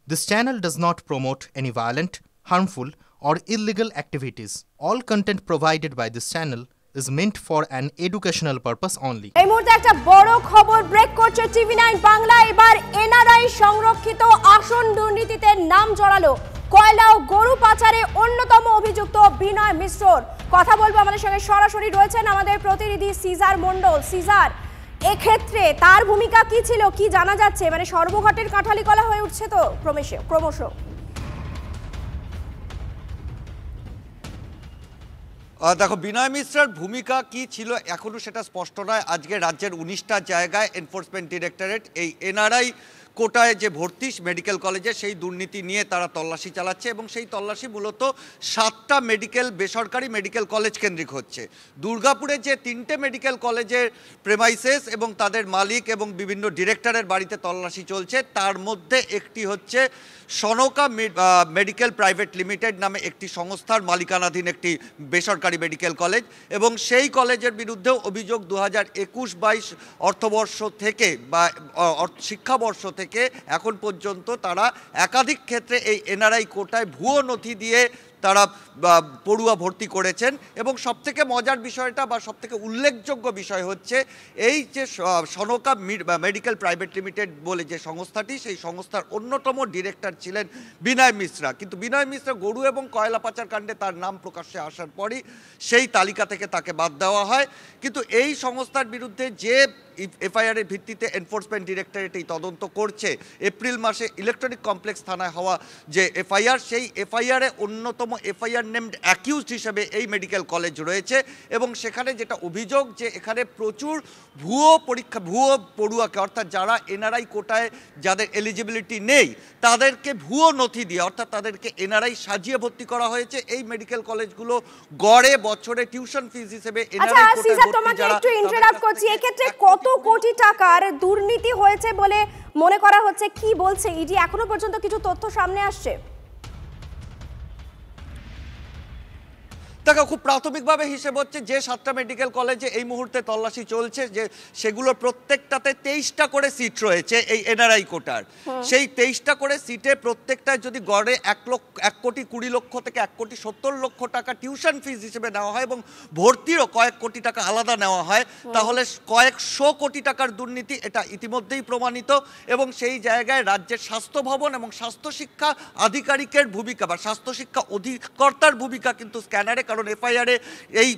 This channel does not promote any violent, harmful, or illegal activities. All content provided by this channel is meant for an educational purpose only. এই মুহূর্তে একটা বড় খবর break করছে TV 9 Bangla. এবার NRI সংরক্ষিত আসন দুর্নীতিতে নাম জড়ালো কয়লা ও গরু পাচারে অন্যতম অভিযুক্ত বিনয় মিশ্রর। কথা বলবো, আমাদের সঙ্গে সরাসরি রয়েছেন আমাদের প্রতিনিধি সিজার মণ্ডল। সিজার, এক্ষেত্রে তার ভূমিকা কি ছিল, কি জানা যাচ্ছে? মানে সর্বঘটের কাঁঠালি কলা হয়ে উঠছে তো ক্রমশ। দেখো, বিনয় মিশ্রের ভূমিকা কি ছিল এখনো সেটা স্পষ্ট নয়। আজকে রাজ্যের 19টা জায়গায় এনফোর্সমেন্ট ডিরেক্টরেট এই এনআরআই কোটায় যে ভর্তি মেডিকেল কলেজে সেই দুর্নীতি নিয়ে তারা তল্লাশি চালাচ্ছে এবং সেই তল্লাশি মূলত 7টা বেসরকারি মেডিকেল কলেজ কেন্দ্রিক হচ্ছে। দুর্গাপুরে যে 3টে মেডিকেল কলেজের প্রেমাইসেস এবং তাদের মালিক এবং বিভিন্ন ডিরেক্টরের বাড়িতে তল্লাশি চলছে, তার মধ্যে একটি হচ্ছে সনকা মেডিকেল প্রাইভেট লিমিটেড নামে একটি সংস্থার মালিকানাধীন একটি বেসরকারি মেডিকেল কলেজ, এবং সেই কলেজের বিরুদ্ধেও অভিযোগ 2021-22 অর্থবর্ষ থেকে বা শিক্ষাবর্ষ থেকে এখন পর্যন্ত তারা একাধিক ক্ষেত্রে এই এনআরআই কোটায় ভুয়ো নথি দিয়ে তারা পড়ুয়া ভর্তি করেছেন। এবং সবথেকে মজার বিষয়টা বা সবথেকে উল্লেখযোগ্য বিষয় হচ্ছে এই যে সনকা মেডিকেল প্রাইভেট লিমিটেড বলে যে সংস্থাটি, সেই সংস্থার অন্যতম ডিরেক্টর ছিলেন বিনয় মিশ্রা। কিন্তু বিনয় মিশ্রা গরু এবং কয়লা পাচার কাণ্ডে তার নাম প্রকাশ্যে আসার পরই সেই তালিকা থেকে তাকে বাদ দেওয়া হয়। কিন্তু এই সংস্থার বিরুদ্ধে যে এফআইআরের ভিত্তিতে এনফোর্সমেন্ট ডিরেক্টরেট এই তদন্ত করছে, এপ্রিল মাসে ইলেকট্রনিক কমপ্লেক্স থানায় হওয়া যে এফআইআর, সেই এফআইআরে অন্যতম এফআইআর নেমড অ্যাকিউজড হিসেবে এই মেডিকেল কলেজ রয়েছে। এবং সেখানে যেটা অভিযোগ যে এখানে প্রচুর ভুয়ো পড়ুয়াকে, অর্থাৎ যারা এনআরআই কোটায় যাদের এলিজিবিলিটি নেই তাদেরকে ভুয়ো নথি দিয়ে, অর্থাৎ তাদেরকে এনআরআই সাজিয়ে ভর্তি করা হয়েছে। এই মেডিকেল কলেজগুলো গড়ে বছরে টিউশন ফিস হিসেবে এনআরআই এক্ষেত্রে কত কোটি টাকার দুর্নীতি হয়েছে বলে মনে করা হচ্ছে? কি বলছে ইডি? এখনো পর্যন্ত কিছু তথ্য সামনে আসছে? দেখো, খুব প্রাথমিকভাবে হিসেব হচ্ছে যে 7টা মেডিকেল কলেজে এই মুহূর্তে তল্লাশি চলছে, যে সেগুলোর প্রত্যেকটাতে 23টা করে সিট রয়েছে এই এনআরআই কোটার। সেই 23টা করে সিটে প্রত্যেকটায় যদি গড়ে 1,20,00,000 থেকে 1,70,00,000 টাকা টিউশন ফিস হিসেবে নেওয়া হয় এবং ভর্তিরও কয়েক কোটি টাকা আলাদা নেওয়া হয়, তাহলে কয়েকশো কোটি টাকার দুর্নীতি এটা ইতিমধ্যেই প্রমাণিত। এবং সেই জায়গায় রাজ্যের স্বাস্থ্য ভবন এবং স্বাস্থ্য শিক্ষা আধিকারিকের ভূমিকা বা স্বাস্থ্য শিক্ষা অধিকর্তার ভূমিকা কিন্তু স্ক্যানারে, কারণ এফআইআরে এই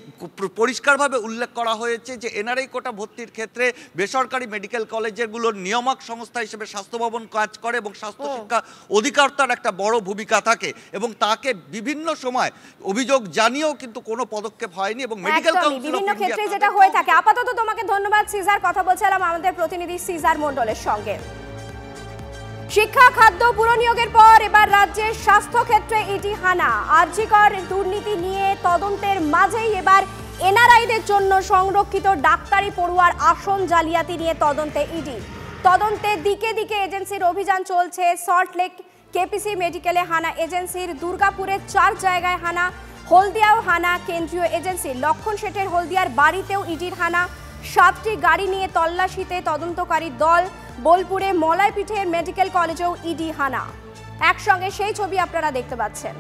পরিষ্কারভাবে উল্লেখ করা হয়েছে যে এনআরআই কোটা ভর্তির ক্ষেত্রে বেসরকারি মেডিকেল কলেজগুলোর নিয়ামক সংস্থা হিসেবে স্বাস্থ্য ভবন কাজ করে এবং স্বাস্থ্য শিক্ষা অধিকর্তার একটা বড় ভূমিকা থাকে, এবং তাকে বিভিন্ন সময় অভিযোগ জানিয়েও কিন্তু কোনো পদক্ষেপ হয়নি। এবং মেডিকেল কাউন্সিল বিভিন্ন ক্ষেত্রে যেটা হয়ে থাকে। আপাতত তোমাকে ধন্যবাদ সিজার। কথা বলছিলাম আমাদের প্রতিনিধি সিজার মণ্ডলের সঙ্গে। শিক্ষা, খাদ্য, পুরনিয়োগের পর এবার রাজ্যের স্বাস্থ্য ক্ষেত্রে ইডি হানা। আরজিকর দুর্নীতি নিয়ে তদন্তের মাঝেই এবার এনআরআইদের জন্য সংরক্ষিত ডাক্তারি পড়ুয়ার আসন জালিয়াতি নিয়ে তদন্তে ইডি। তদন্তে দিকে দিকে এজেন্সির অভিযান চলছে। সল্টলেক কেপিসি মেডিকেলে হানা এজেন্সির, দুর্গাপুরে 4 জায়গায় হানা, হলদিয়াও হানা কেন্দ্রীয় এজেন্সি, লক্ষণ শেঠের হলদিয়ার বাড়িতেও ইডির হানা। 7টি গাড়ি নিয়ে তল্লাশিতে তদন্তকারী দল। বোলপুরে মলাইপিঠের মেডিকেল কলেজেও ইডি হানা। একসঙ্গে সেই ছবি আপনারা দেখতে পাচ্ছেন।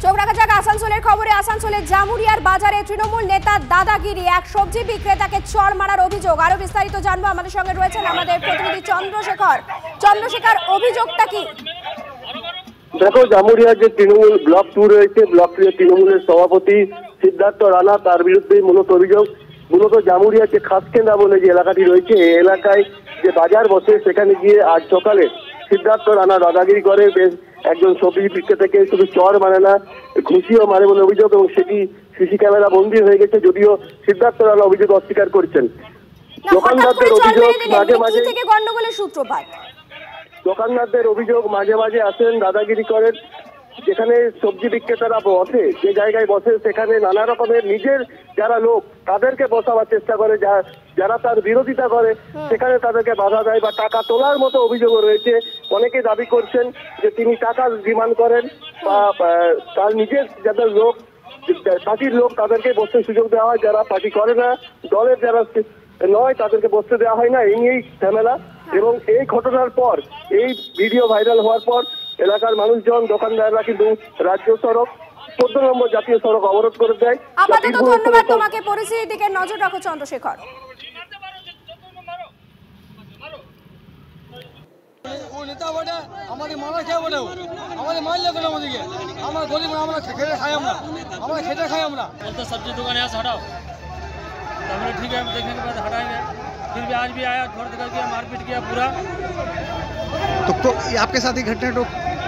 চোখ রাখা যাক আসানসোলের খবরে। আসানসোলের জামুরিয়ার বাজারে তৃণমূল নেতার দাদাগিরি, এক সবজি বিক্রেতাকে চড় মারার অভিযোগ। আরো বিস্তারিত জানবো, আমাদের সঙ্গে রয়েছেন আমাদের প্রতিনিধি চন্দ্রশেখর। অভিযোগটা কি? দেখো, জামুরিয়ার যে তৃণমূল ব্লক 2 রয়েছে, ব্লক 2 তৃণমূলের সভাপতি সিদ্ধার্থ রানা, তার বিরুদ্ধে মূলত অভিযোগ। মূলত জামুরিয়ার যে খাসকেন্দা বলে যে এলাকাটি রয়েছে, এই এলাকায় যে বাজার বসে সেখানে গিয়ে আজ সকালে সিদ্ধার্থ রানা দাদাগিরি করে। বেশ একজন সবজি বিক্রেতাকে শুধু চড় মারে না, ঘুষিও মারে বলে অভিযোগ, এবং সেটি সিসি ক্যামেরা বন্দী হয়ে গেছে। যদিও সিদ্ধার্থ রানা অভিযোগ অস্বীকার করছেন। দোকানদারদের অভিযোগ মাঝে মাঝে গন্ডগোলের সূত্রপাত। দোকানদারদের অভিযোগ মাঝে মাঝে আসেন, দাদাগিরি করেন। যেখানে সবজি বিক্রেতারা বসে, যে জায়গায় বসে সেখানে নানা রকমের নিজের যারা লোক তাদেরকে বসাবার চেষ্টা করে, যারা তার বিরোধিতা করে সেখানে তাদেরকে বাধা দেয় বা টাকা তোলার মতো অভিযোগও রয়েছে। অনেকে দাবি করছেন যে তিনি টাকা ডিমান্ড করেন বা তার নিজের যাদের লোক, পার্টির লোক তাদেরকে বসতে সুযোগ দেওয়া হয়, যারা পার্টি করে না, দলের যারা নয় তাদেরকে বসতে দেওয়া হয় না। এই নিয়েই ঝামেলা। এবং এই ঘটনার পর, এই ভিডিও ভাইরাল হওয়ার পর এলাকার মানুষজন, দোকানদাররা কিন্তু রাজ্য সড়ক 14 নম্বর জাতীয় সড়ক অবরোধ করে দেয়। আপাতত ধন্যবাদ তোমাকে, পরিস্থিতির দিকে নজর রাখো চন্দ্রশেখর। ও নেতা বটে, আমাদের মারা খেয়ে বটে, আমাদের মারলে কেন আমাদেরকে? আমরা গরিব, আমরা খেটে খাই, আমরা খেটে খাই। আমরা बोलते सब्जी दुकान यहाँ से हटाओ, तो हमने ठीक है, हम देखने के बाद हटाएंगे। फिर भी आज भी आया, थोड़ा देर किया, मारपीट किया पूरा। तो आपके साथ ही घटना तो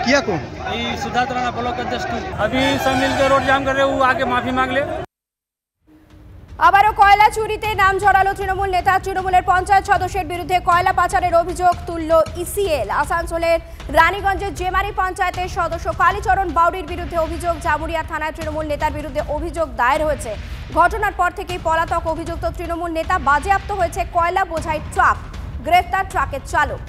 किया कौन? यही सिद्धार्थ राणा ब्लॉक अध्यक्ष। अभी सब मिल के रोड जाम कर रहे, वो आके माफी मांग ले। আবারও কয়লা চুরিতে নাম জড়ালো তৃণমূল নেতা। তৃণমূলের পঞ্চায়েত সদস্যের বিরুদ্ধে কয়লা পাচারের অভিযোগ তুলল ইসিএল। আসানসোলের রানীগঞ্জের জেমারি পঞ্চায়েতের সদস্য কালীচরণ বাউরির বিরুদ্ধে অভিযোগ। জামুরিয়া থানায় তৃণমূল নেতার বিরুদ্ধে অভিযোগ দায়ের হয়েছে। ঘটনার পর থেকেই পলাতক অভিযুক্ত তৃণমূল নেতা। বাজেয়াপ্ত হয়েছে কয়লা বোঝাই ট্রাক, গ্রেফতার ট্রাকের চালক।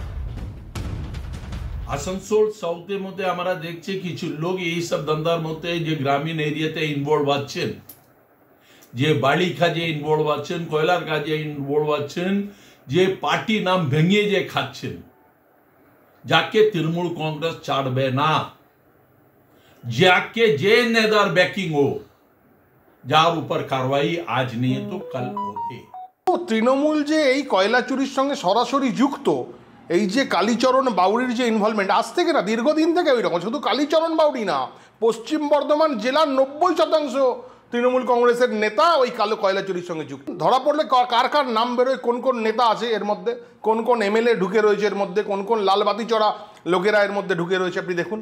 আসানসোল সাউথের মধ্যে আমরা দেখছি কিছু লোক এই সব ধন্দার মধ্যে যে গ্রামীণ এরিয়াতে ইনভলভ আছেন, যে বাড়ি কাজে ইনভলভ আছেন, কয়লার কাজে ইনভলভ আছেন, যে পার্টি নাম ভেঙে যে খাচ্ছেন, যাকে তৃণমূল কংগ্রেস ছাড়বে না। যাকে যে নেতার ব্যাকিং हो, যার উপর কারবাই আজ নিয়ে তো কাল হবে। তৃণমূল যে এই কয়লা চুরির সঙ্গে সরাসরি যুক্ত, এই যে কালীচরণ বাউরির যে ইনভলভমেন্ট, আজ থেকে না দীর্ঘদিন থেকে ওই রকম। শুধু কালীচরণ বাউরি না, পশ্চিম বর্ধমান জেলার 90% তৃণমূল কংগ্রেসের নেতা ওই কয়লা চুরির সঙ্গে যুক্ত। ধরা পড়লে কার কার নাম বেরোয়, কোন কোন নেতা আছে এর মধ্যে, কোন কোন এমএলএ ঢুকে রয়েছে এর মধ্যে, কোন কোন লালবাতি চড়া লোকেরা এর মধ্যে ঢুকে রয়েছে, আপনি দেখুন।